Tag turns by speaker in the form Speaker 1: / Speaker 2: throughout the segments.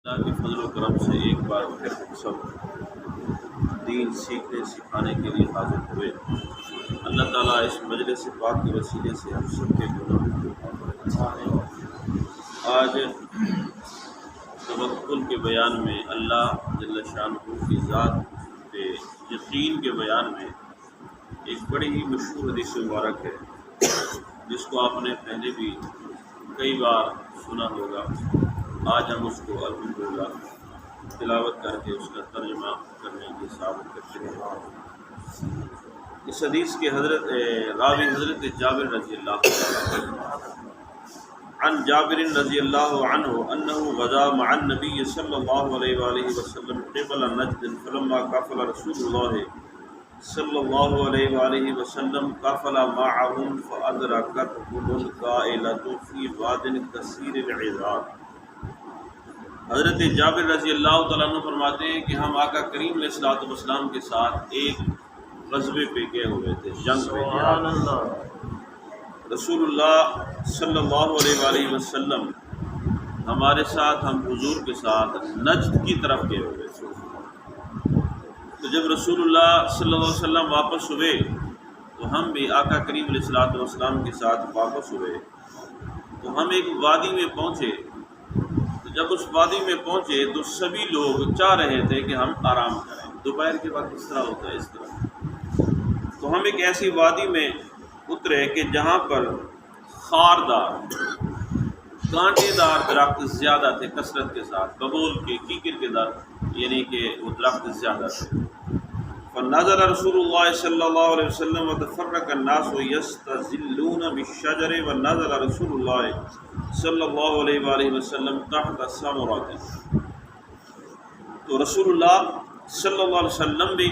Speaker 1: اللہ کے فضل و کرم سے ایک بار پھر ہم سب دین سیکھنے سکھانے کے لیے حاضر ہوئے۔ اللہ تعالیٰ اس مجلس پاک کے وسیلے سے ہم سب کے گناہوں کو آج توکل کے بیان میں اللہ جل شانہ کی ذات پہ یقین کے بیان میں ایک بڑی ہی مشہور حدیث مبارک ہے جس کو آپ نے پہلے بھی کئی بار سنا ہوگا۔ آج ہم اس کو الحمدللہ تلاوت کر کے اس کا ترجمہ کرنے کی سعادت کرتے ہیں۔ اس حدیث کے راوی حضرت جابر رضی اللہ عنہ عن جابر رضی اللہ عنہ انه غزا مع النبي صلی اللہ علیہ وآلہ وسلم قبل نجد فلما قفل رسول اللہ صلی اللہ علیہ وآلہ وسلم قفل معهم فأدركتهم القائلة في واد كثير العذاب۔ حضرت جابر رضی اللہ تعالیٰ عنہ فرماتے ہیں کہ ہم آقا کریم علیہ الصلوۃ والسلام کے ساتھ ایک غزوے پہ گئے ہوئے تھے، جنگ پہ رسول اللہ صلی اللہ علیہ وآلہ وسلم ہمارے ساتھ، ہم حضور کے ساتھ نجد کی طرف گئے ہوئے تھے۔ تو جب رسول اللہ صلی اللہ علیہ وسلم واپس ہوئے تو ہم بھی آقا کریم علیہ الصلوۃ والسلام کے ساتھ واپس ہوئے۔ تو ہم ایک وادی میں پہنچے، جب اس وادی میں پہنچے تو سبھی لوگ چاہ رہے تھے کہ ہم آرام کریں، دوپہر کے وقت اس طرح ہوتا ہے، اس طرح۔ تو ہم ایک ایسی وادی میں اترے کہ جہاں پر خاردار کانٹے دار درخت زیادہ تھے کثرت کے ساتھ، ببول کے، کیکر کے درخت، یعنی کہ وہ درخت زیادہ تھے۔ فنزل رسول اللہ صلی اللہ علیہ وسلم وتفرق الناس یستظلون بالشجر ونزل رسول اللہ صلی اللہ علیہ وآلہ وسلم تحت ثمرۃ۔ تو رسول اللہ صلی اللہ علیہ وسلم بھی،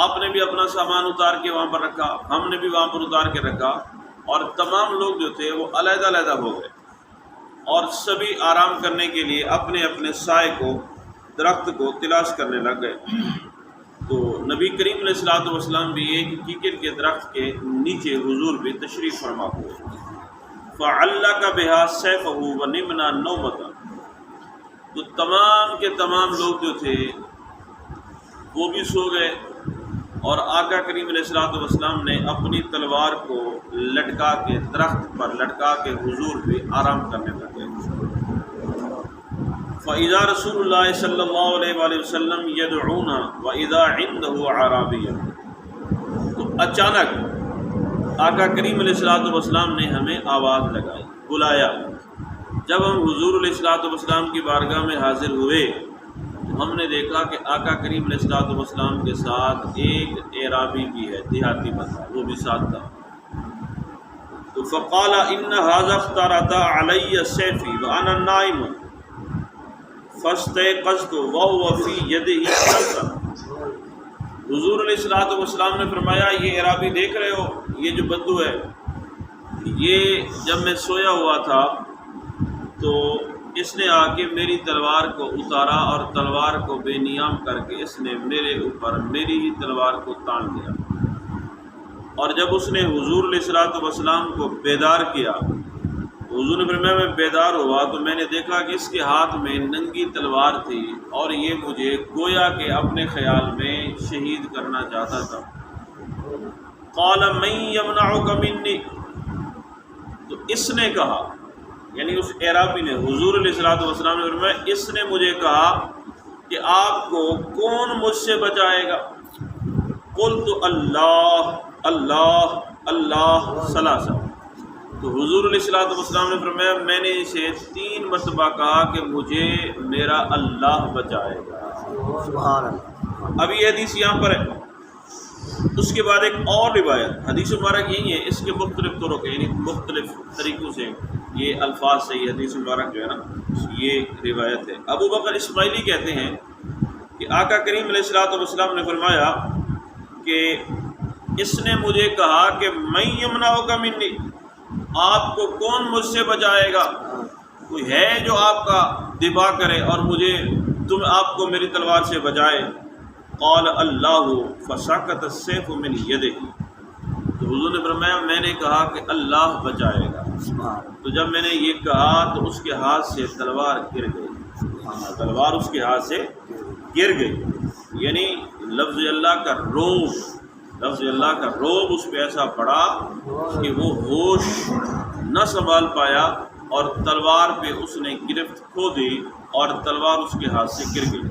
Speaker 1: آپ نے بھی اپنا سامان اتار کے وہاں پر رکھا، ہم نے بھی وہاں پر اتار کے رکھا، اور تمام لوگ جو تھے وہ علیحدہ علیحدہ ہو گئے اور سبھی آرام کرنے کے لیے اپنے اپنے سائے کو، درخت کو تلاش کرنے لگ گئے۔ تو نبی کریم علیہ الصلوۃ والسلام بھی ایک کیکر کے درخت کے نیچے حضور بھی تشریف فرما ہوئے۔ فعلق بها سیفہ ونمنا نومۃ۔ تو تمام کے تمام لوگ جو تھے وہ بھی سو گئے، اور آقا کریم علیہ الصلوۃ والسلام نے اپنی تلوار کو لٹکا کے، درخت پر لٹکا کے حضور بھی آرام کرنے لگے۔ فَإِذَا رسول اللہ صلی اللہ علیہ وآلہ وسلم يدعونا وَإِذَا عِنْدَهُ عَرَابِيٌّ۔ تو اچانک آقا کریم علیہ الصلوۃ والسلام نے ہمیں آواز لگائی، بلایا۔ جب ہم حضور علیہ الصلوۃ والسلام کی بارگاہ میں حاضر ہوئے تو ہم نے دیکھا کہ آقا کریم علیہ الصلوۃ والسلام کے ساتھ ایک اعرابی بھی ہے، دیہاتی بندہ، وہ بھی ساتھ تھا۔ تو فقال ان هذا اخترت علی سیفی وانا نائم فاستيقظت وهو في يده سلسلة۔ حضور علیہ الصلوۃ والسلام نے فرمایا، یہ اعرابی دیکھ رہے ہو، یہ جو بدو ہے، یہ جب میں سویا ہوا تھا تو اس نے آ کے میری تلوار کو اتارا اور تلوار کو بے نیام کر کے اس نے میرے اوپر میری ہی تلوار کو تان دیا۔ اور جب اس نے حضور علیہ الصلوۃ والسلام کو بیدار کیا، حضور نے فرمایا میں بیدار ہوا تو میں نے دیکھا کہ اس کے ہاتھ میں ننگی تلوار تھی اور یہ مجھے گویا کہ اپنے خیال میں شہید کرنا چاہتا تھا۔ قال من یمنعک منی۔ تو اس نے کہا، یعنی اس اعرابی نے، حضور علیہ الصلوۃ والسلام نے فرمایا اس نے مجھے کہا کہ آپ کو کون مجھ سے بچائے گا؟ قلت اللہ اللہ اللہ ثلاثہ۔ تو حضور علیہ الصلوۃ والسلام نے فرمایا میں نے اسے 3 مرتبہ کہا کہ مجھے میرا اللہ بچائے گا۔ سبحان اللہ۔ اب یہ حدیث یہاں پر ہے۔ اس کے بعد ایک اور روایت، حدیث مبارک یہی ہے، اس کے مختلف طرق، یعنی مختلف طریقوں سے یہ الفاظ سے یہ حدیث مبارک جو ہے نا یہ روایت ہے۔ ابو بکر اسماعیلی کہتے ہیں کہ آقا کریم علیہ الصلوۃ والسلام نے فرمایا کہ اس نے مجھے کہا کہ من یمنعک منی، آپ کو کون مجھ سے بچائے گا؟ کوئی ہے جو آپ کا دفاع کرے اور مجھے آپ کو میری تلوار سے بچائے؟ قال اللہ فسقط السیف من یدہ۔ تو حضور نے فرمایا میں نے کہا کہ اللہ بچائے گا۔ تو جب میں نے یہ کہا تو اس کے ہاتھ سے تلوار گر گئی۔ تلوار اس کے ہاتھ سے گر گئی، یعنی لفظ اللہ کا روب اس پہ ایسا پڑا کہ وہ ہوش نہ سنبھال پایا اور تلوار پہ اس نے گرفت کھو دی اور تلوار اس کے ہاتھ سے گر گئی۔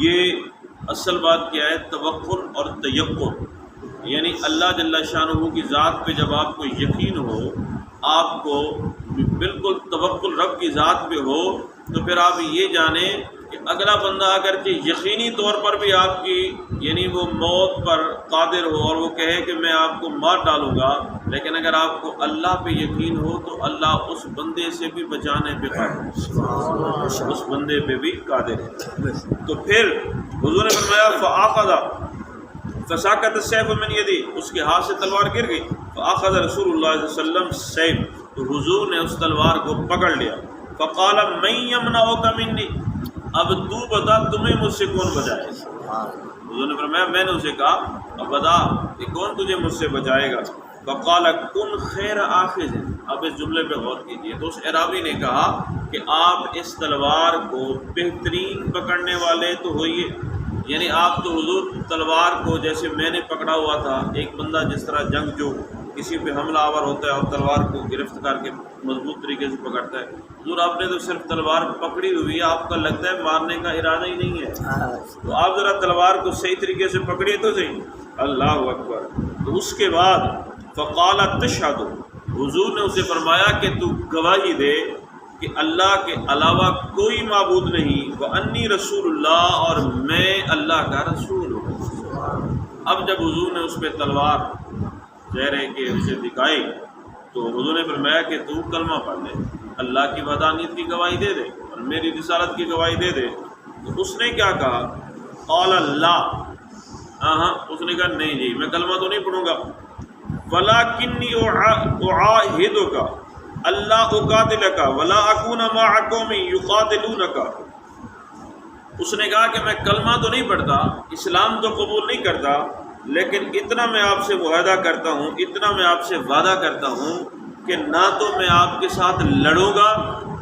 Speaker 1: یہ اصل بات کیا ہے؟ توکل اور تیقن، یعنی اللہ جل شانہ کی ذات پہ جب آپ کو یقین ہو، آپ کو بالکل توکل رب کی ذات پہ ہو، تو پھر آپ یہ جانیں کہ اگلا بندہ اگرچہ یقینی طور پر بھی آپ کی یعنی وہ موت پر قادر ہو اور وہ کہے کہ میں آپ کو مار ڈالوں گا، لیکن اگر آپ کو اللہ پہ یقین ہو تو اللہ اس بندے سے بھی بچانے پہ قادر ہے، اس بندے پہ بھی قادر ہے۔ تو پھر حضور نے فرمایا فَآخَذَ فَسَاقَتَ السَّيْفُ مِنْ يَدِهِ، اس کے ہاتھ سے تلوار گر گئی۔ فَآخَذَ رسول اللہ صلی اللہ علیہ وسلم السَّيْفَ، تو حضور نے اس تلوار کو پکڑ لیا۔ فَقَالَ مَنْ يَمْنَعُكَ مِنِّي، اب تو بتا تمہیں مجھ سے کون بچائے گا؟ حضور نے فرمایا میں نے اسے کہا اب بتا کہ کون تجھے مجھ سے بچائے گا؟ فقال کن خیر آخذ، اب اس جملے پہ غور کیجیے۔ تو اس اعرابی نے کہا کہ آپ اس تلوار کو بہترین پکڑنے والے تو ہوئیے، یعنی آپ تو حضور تلوار کو جیسے میں نے پکڑا ہوا تھا، ایک بندہ جس طرح جنگ جو کسی پہ حملہ آور ہوتا ہے اور تلوار کو گرفت کر کے مضبوط طریقے سے پکڑتا ہے، حضور آپ نے تو صرف تلوار پکڑی ہوئی ہے، آپ کا لگتا ہے مارنے کا ارادہ ہی نہیں ہے، تو آپ ذرا تلوار کو صحیح طریقے سے پکڑیے تو صحیح۔ اللہ اکبر۔ تو اس کے بعد فقال تشہد، حضور نے اسے فرمایا کہ تو گواہی دے کہ اللہ کے علاوہ کوئی معبود نہیں، وانی رسول اللہ، اور میں اللہ کا رسول ہوں۔ اب جب حضور نے اس پہ تلوار چہرے کے اسے دکھائی تو حضور نے فرمایا کہ تو کلمہ پڑھ لے، اللہ کی وحدانیت کی گواہی دے دے اور میری رسالت کی گواہی دے دے۔ تو اس نے کیا کہا؟ قال اللہ، ہاں اس نے کہا نہیں جی میں کلمہ تو نہیں پڑھوں گا، وَلَكِنِّي أُعَاهِدُكَ أَلَّا أُقَاتِلَكَ وَلَا أَكُونَ مَعَ قَوْمٍ يُقَاتِلُونَكَ۔ اس نے کہا کہ میں کلمہ تو نہیں پڑھتا، اسلام تو قبول نہیں کرتا، لیکن اتنا میں آپ سے معاہدہ کرتا ہوں، اتنا میں آپ سے وعدہ کرتا ہوں کہ نہ تو میں آپ کے ساتھ لڑوں گا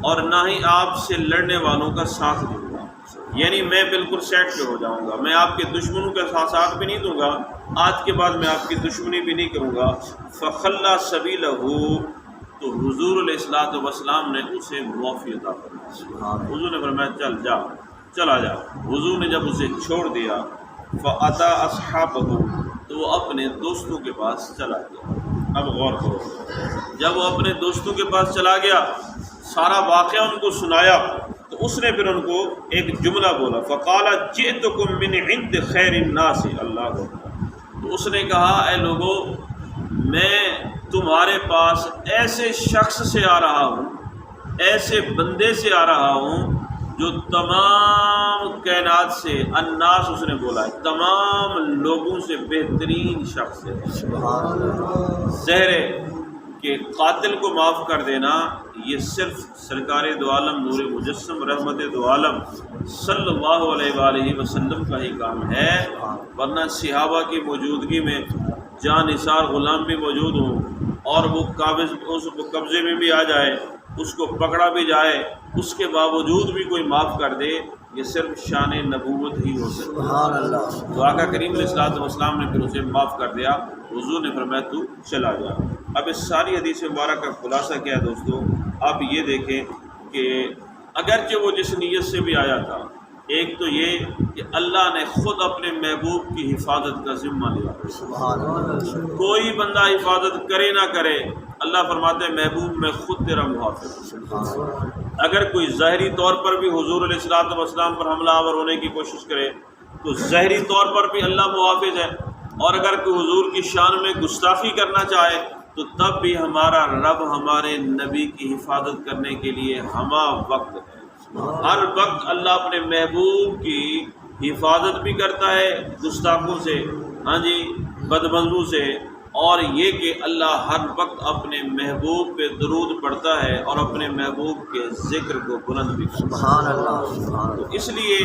Speaker 1: اور نہ ہی آپ سے لڑنے والوں کا ساتھ دوں گا، یعنی میں بالکل سیٹ پہ ہو جاؤں گا، میں آپ کے دشمنوں کا ساتھ بھی نہیں دوں گا، آج کے بعد میں آپ کی دشمنی بھی نہیں کروں گا۔ فخلّى سبیلہ، تو حضور علیہ الصلوۃ والسلام نے اسے معافی عطا فرمائی۔ حضور نے فرمایا چلا جا۔ حضور نے جب اسے چھوڑ دیا فَأَتَى أَصْحَابَهُ، تو وہ اپنے دوستوں کے پاس چلا گیا۔ اب غور کرو، جب وہ اپنے دوستوں کے پاس چلا گیا، سارا واقعہ ان کو سنایا، تو اس نے پھر ان کو ایک جملہ بولا، فَقَالَ جِئْتُكُم مِّنْ عِندِ خَيْرِ النَّاسِ، اللہ اکبر۔ تو اس نے کہا اے لوگو، میں تمہارے پاس ایسے شخص سے آ رہا ہوں، ایسے بندے سے آ رہا ہوں جو تمام کائنات سے، الناس اس نے بولا ہے، تمام لوگوں سے بہترین شخص ہے۔ ظاہر ہے کہ قاتل کو معاف کر دینا یہ صرف سرکار دو عالم نور مجسم رحمت دو عالم صلی اللہ علیہ وآلہ وسلم کا ہی کام ہے، ورنہ صحابہ کی موجودگی میں جاں نثار غلام بھی موجود ہوں اور وہ قبضے میں بھی آ جائے، اس کو پکڑا بھی جائے، اس کے باوجود بھی کوئی معاف کر دے، یہ صرف شان نبوت ہی ہو سکتی ہے۔ تو آقا کریم علیہ الصلوۃ والسلام نے پھر اسے معاف کر دیا۔ حضور نے فرمایا تو چلا جا۔ اب اس ساری حدیث مبارک کا خلاصہ کیا ہے دوستو؟ آپ یہ دیکھیں کہ اگرچہ وہ جس نیت سے بھی آیا تھا، ایک تو یہ کہ اللہ نے خود اپنے محبوب کی حفاظت کا ذمہ لیا، کوئی بندہ حفاظت کرے نہ کرے، اللہ فرماتے ہیں محبوب میں خود تیرا محافظ۔ اگر کوئی ظاہری طور پر بھی حضور علیہ الصلوۃ والسلام پر حملہ آور ہونے کی کوشش کرے تو ظاہری طور پر بھی اللہ محافظ ہے، اور اگر کوئی حضور کی شان میں گستاخی کرنا چاہے تو تب بھی ہمارا رب ہمارے نبی کی حفاظت کرنے کے لیے ہمہ وقت ہے۔ ہر وقت اللہ اپنے محبوب کی حفاظت بھی کرتا ہے گستاخوں سے، ہاں جی، بدمزوں سے، اور یہ کہ اللہ ہر وقت اپنے محبوب پہ درود پڑھتا ہے اور اپنے محبوب کے ذکر کو بلند بھی کرتا ہے۔
Speaker 2: سبحان اللہ، سبحان اللہ۔
Speaker 1: تو اس لیے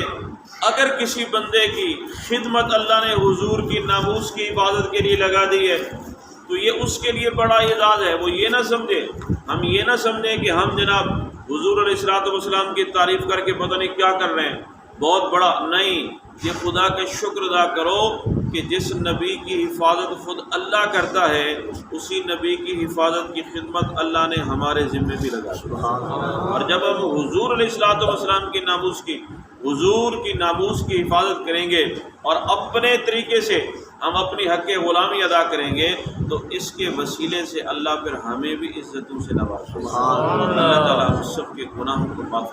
Speaker 1: اگر کسی بندے کی خدمت اللہ نے حضور کی ناموس کی حفاظت کے لیے لگا دی ہے تو یہ اس کے لیے بڑا اعزاز ہے۔ وہ یہ نہ سمجھے، ہم یہ نہ سمجھیں کہ ہم جناب حضور علیہ الصلوۃ والسلام کی تعریف کر کے پتہ نہیں کیا کر رہے ہیں، بہت بڑا نہیں، یہ خدا کا شکر ادا کرو کہ جس نبی کی حفاظت خود اللہ کرتا ہے، اسی نبی کی حفاظت کی خدمت اللہ نے ہمارے ذمے بھی لگا دی۔ اور جب ہم حضور علیہ الصلوۃ والسلام کی ناموس کی، حضور کی ناموس کی حفاظت کریں گے اور اپنے طریقے سے ہم اپنی حق غلامی ادا کریں گے، تو اس کے وسیلے سے اللہ پھر ہمیں بھی عزتوں سے نوازے۔ اللہ تعالیٰ ہم سب کے گناہوں کو معاف فرمائے۔